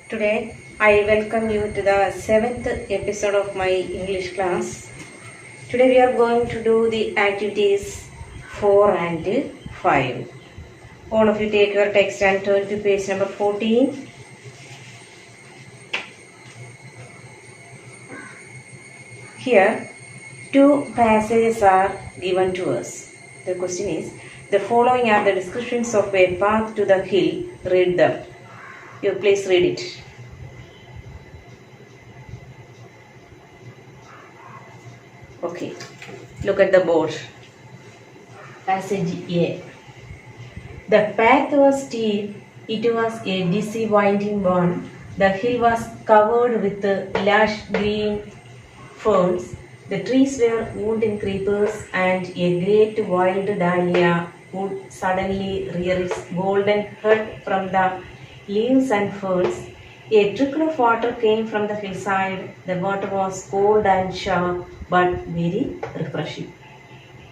Today I welcome you to the 7th episode of my English class. Today we are going to do the activities 4 and 5. All of you take your text and turn to page number 14. Here two passages are given to us. The question is, the following are the descriptions of a path to the hill. Read them. You please read it. Okay, look at the board. Passage A. The path was steep, it was a dizzy winding one. The hill was covered with lush green ferns. The trees were wound in creepers, and a great wild dahlia would suddenly rear its golden head from the leaves and ferns. A trickle of water came from the hillside. The water was cold and sharp, but very refreshing.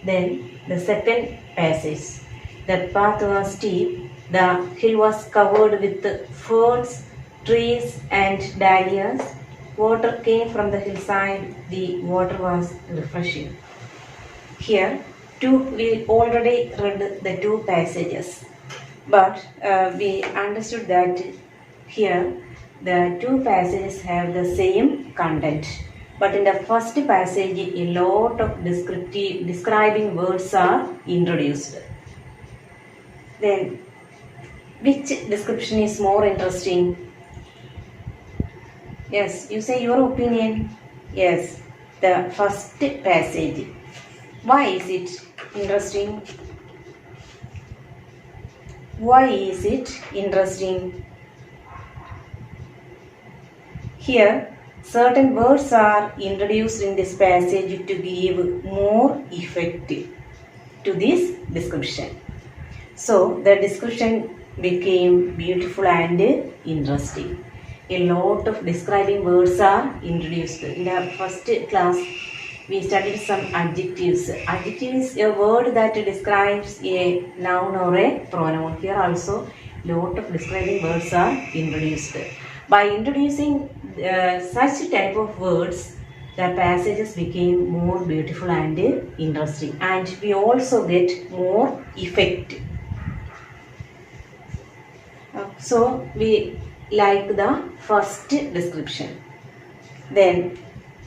Then the second passage. The path was steep. The hill was covered with ferns, trees, and dahlias. Water came from the hillside. The water was refreshing. Here, we already read the two passages, but we understood that here the two passages have the same content. But in the first passage, a lot of describing words are introduced. Then, which description is more interesting? Yes, you say your opinion. Yes, the first passage. Why is it interesting? Why is it interesting? Here, certain words are introduced in this passage to give more effect to this description. So, the description became beautiful and interesting. A lot of describing words are introduced. In the first class, we studied some adjectives. Adjective is a word that describes a noun or a pronoun. Here also, lot of describing words are introduced. By introducing such type of words, the passages became more beautiful and interesting, and we also get more effect. So we like the first description. Then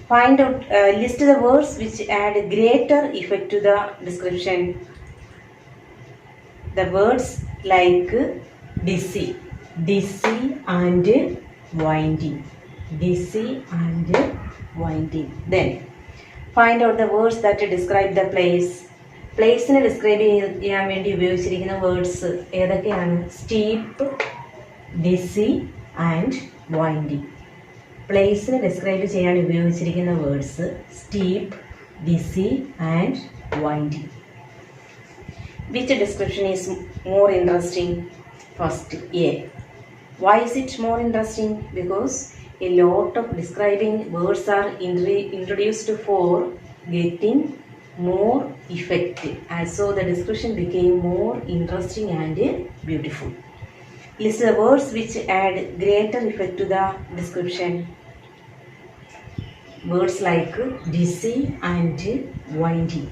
find out, list the words which add greater effect to the description. The words like dizzy and winding. Dizzy and winding. Then find out the words that describe the place. പ്ലേസിനെ ഡിസ്ക്രൈബ് ചെയ്യാൻ വേണ്ടി ഉപയോഗിച്ചിരിക്കുന്ന words ഏതൊക്കെയാണ്? Steep, dizzy and winding. പ്ലേസിനെ ഡിസ്ക്രൈബ് ചെയ്യാൻ ഉപയോഗിച്ചിരിക്കുന്ന words steep, dizzy and winding. Which description is more interesting? First, A. Why is it more interesting? Because a lot of describing words are introduced for getting more effect, and so the description became more interesting and beautiful. List the words which add greater effect to the description. Words like dizzy and winding.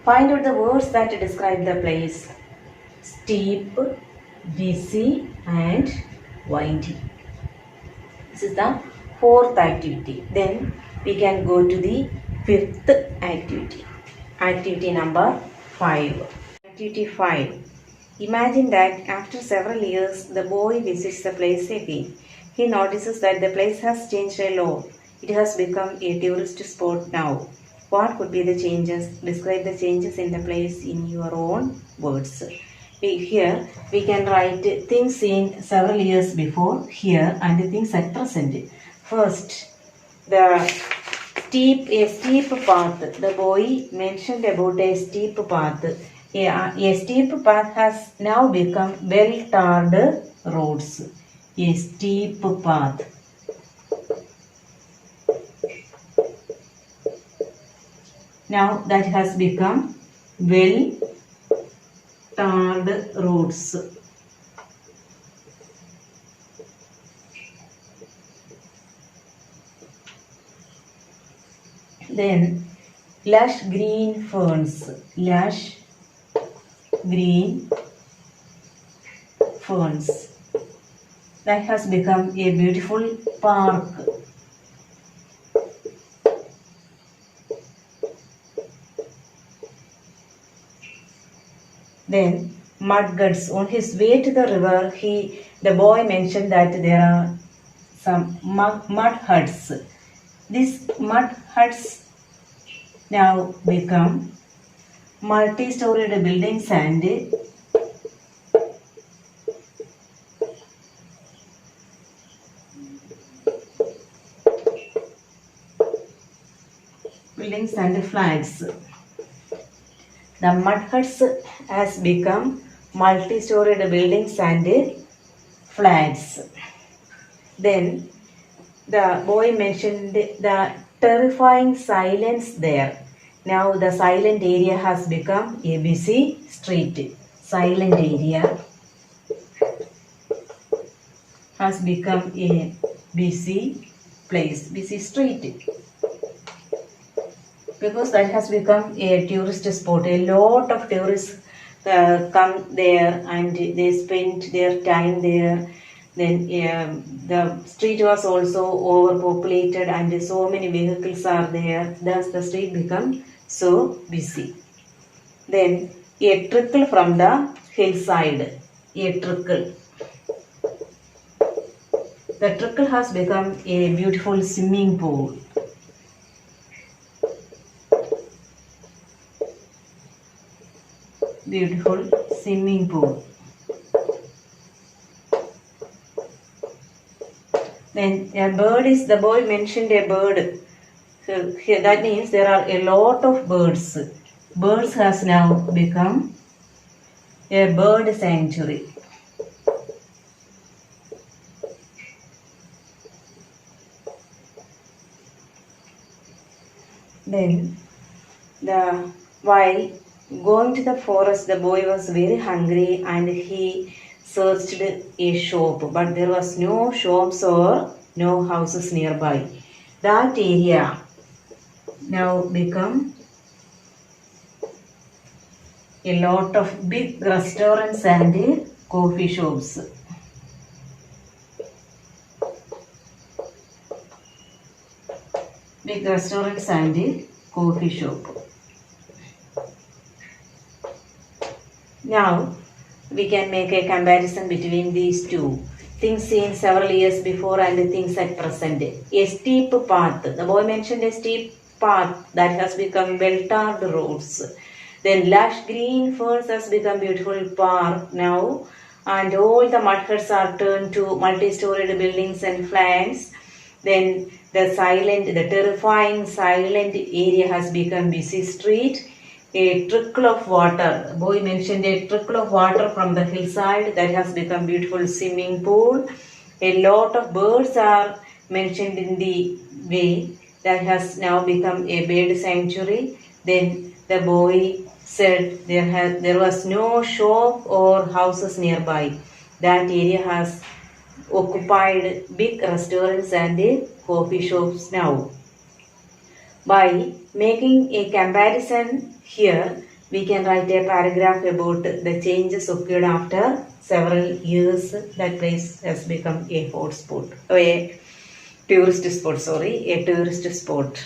Find out the words that describe the place. Steep, dizzy and winding. This is the fourth activity. Then we can go to the fifth activity. Activity number 5. Activity 5. Imagine that after several years, the boy visits the place again. He notices that the place has changed a lot. It has become a tourist spot now. What could be the changes? Describe the changes in the place in your own words. Here we can write things in several years before here and things at present. First, a steep path. The boy mentioned about a steep path. A steep path has now become well-tarred roads. A steep path. Now that has become well-tarred roads. Then lush green ferns, lush green ferns, that has become a beautiful park. Then mud guts. On his way to the river, the boy mentioned that there are some mud huts. These mud huts now become multi-storied buildings and flats. The mud huts has become multi-storied buildings and flats. Then the boy mentioned the terrifying silence there. Now the silent area has become a busy street. Silent area has become a busy place, busy street. Because that has become a tourist spot. A lot of tourists come there and they spend their time there. Then the street was also overpopulated and so many vehicles are there. Thus the street become so busy. Then a trickle from the hillside. A trickle. The trickle has become a beautiful swimming pool. Beautiful swimming pool. Then a bird is, the boy mentioned a bird. That means there are a lot of birds. Birds has now become a bird sanctuary. Then while going to the forest, the boy was very hungry and he searched a shop, but there was no shops or no houses nearby. That area now become a lot of big restaurants and coffee shops. Big restaurants and coffee shop. Now we can make a comparison between these two. Things seen several years before and things at present. A steep path. The boy mentioned a steep path that has become well-tarred roads. Then lush green ferns has become beautiful park now, and all the mud huts are turned to multi-storied buildings and flats. Then the terrifying silent area has become busy street. A trickle of water. The boy mentioned a trickle of water from the hillside that has become beautiful swimming pool. A lot of birds are mentioned in the way that has now become a bird sanctuary. Then the boy said there was no shop or houses nearby. That area has occupied big restaurants and coffee shops now. By making a comparison here, we can write a paragraph about the changes occurred after several years. That place has become a hotspot, a tourist spot.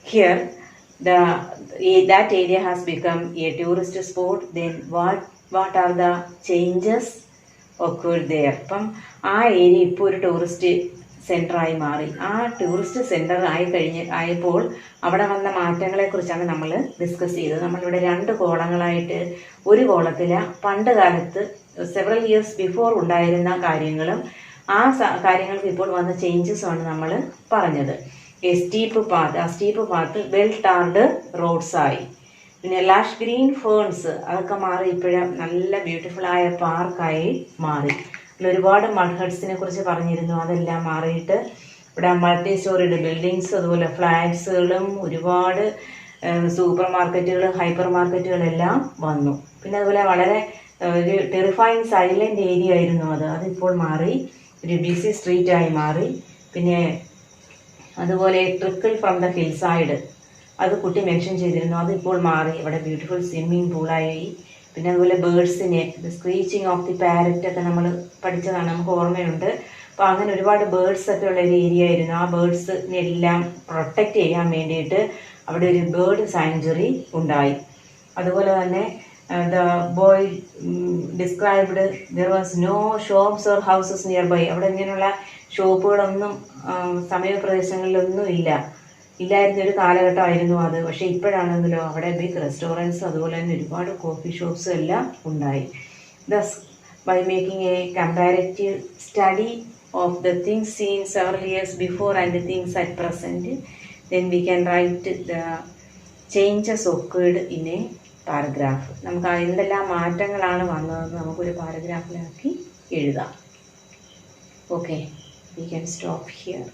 Here, that area has become a tourist spot. Then what are the changes occurred there? ആ area ഇപ്പോൾ ഒരു tourist സെൻ്ററായി മാറി. ആ tourist centre ആയപ്പോൾ അവിടെ വന്ന മാറ്റങ്ങളെക്കുറിച്ചാണ് നമ്മൾ discuss ചെയ്തത്. നമ്മളിവിടെ 2 കോളങ്ങളായിട്ട്, ഒരു കോളത്തിൽ പണ്ട് കാലത്ത് സെവറൽ ഇയേഴ്സ് ബിഫോർ ഉണ്ടായിരുന്ന കാര്യങ്ങളും ആ കാര്യങ്ങൾക്ക് ഇപ്പോൾ വന്ന ചേഞ്ചസുമാണ് നമ്മൾ പറഞ്ഞത്. ആ സ്റ്റീപ്പ് പാത്ത് വെൽ ടാർഡ് റോഡ്സ് ആയി. പിന്നെ ലഷ് ഗ്രീൻ ഫേൺസ് അതൊക്കെ മാറി ഇപ്പോഴും നല്ല ബ്യൂട്ടിഫുള്ളായ പാർക്കായി മാറി. ഒരുപാട് മഡ് ഹട്ട്സിനെ കുറിച്ച് പറഞ്ഞിരുന്നു. അതെല്ലാം മാറിയിട്ട് ഇവിടെ മൾട്ടി സ്റ്റോറിഡ് ബിൽഡിങ്സ്, അതുപോലെ ഫ്ലാറ്റ്സുകളും ഒരുപാട് സൂപ്പർ മാർക്കറ്റുകൾ, ഹൈപ്പർ മാർക്കറ്റുകളെല്ലാം വന്നു. പിന്നെ അതുപോലെ വളരെ ഒരു ടെറിഫൈങ് സൈലന്റ് ഏരിയ ആയിരുന്നു അതിപ്പോൾ മാറി ഒരു ബിസി സ്ട്രീറ്റായി മാറി. പിന്നെ അതുപോലെ trickle from the hill side, അത് കുട്ടി മെൻഷൻ ചെയ്തിരുന്നു. അതിപ്പോൾ മാറി, ഇവിടെ ബ്യൂട്ടിഫുൾ സ്വിമ്മിംഗ് പൂളായി. പിന്നെ അതുപോലെ ബേർഡ്സിനെ, ദ സ്ക്രീച്ചിങ് ഓഫ് ദി പാരറ്റ് ഒക്കെ നമ്മൾ പഠിച്ചതാണ്, നമുക്ക് ഓർമ്മയുണ്ട്. അപ്പോൾ അങ്ങനെ ഒരുപാട് ബേർഡ്സ് ഒക്കെ ഉള്ള ഒരു ഏരിയ ആയിരുന്നു. ആ ബേർഡ്സിനെല്ലാം പ്രൊട്ടക്റ്റ് ചെയ്യാൻ വേണ്ടിയിട്ട് അവിടെ ഒരു ബേർഡ് സാങ്ച്വറി ഉണ്ടായി. അതുപോലെ തന്നെ the boy described there was no shops or houses near by. അവിടെ ഇങ്ങനെയുള്ള ഷോപ്പുകളൊന്നും സമീപപ്രദേശങ്ങളിലൊന്നും ഇല്ലായിരുന്ന ഒരു കാലഘട്ടമായിരുന്നു അത്. പക്ഷേ ഇപ്പോഴാണെങ്കിലോ അവിടെ ബിഗ് റെസ്റ്റോറൻറ്റ്സ്, അതുപോലെ തന്നെ ഒരുപാട് കോഫി ഷോപ്സും എല്ലാം ഉണ്ടായി. Thus by making a comparative study of the things seen several years before and the things at present, then we can write the changes occurred in a paragraph. നമുക്ക് എന്തെല്ലാം മാറ്റങ്ങളാണ് വന്നതെന്ന് നമുക്കൊരു പാരഗ്രാഫിലാക്കി എഴുതാം. Okay, we can stop here.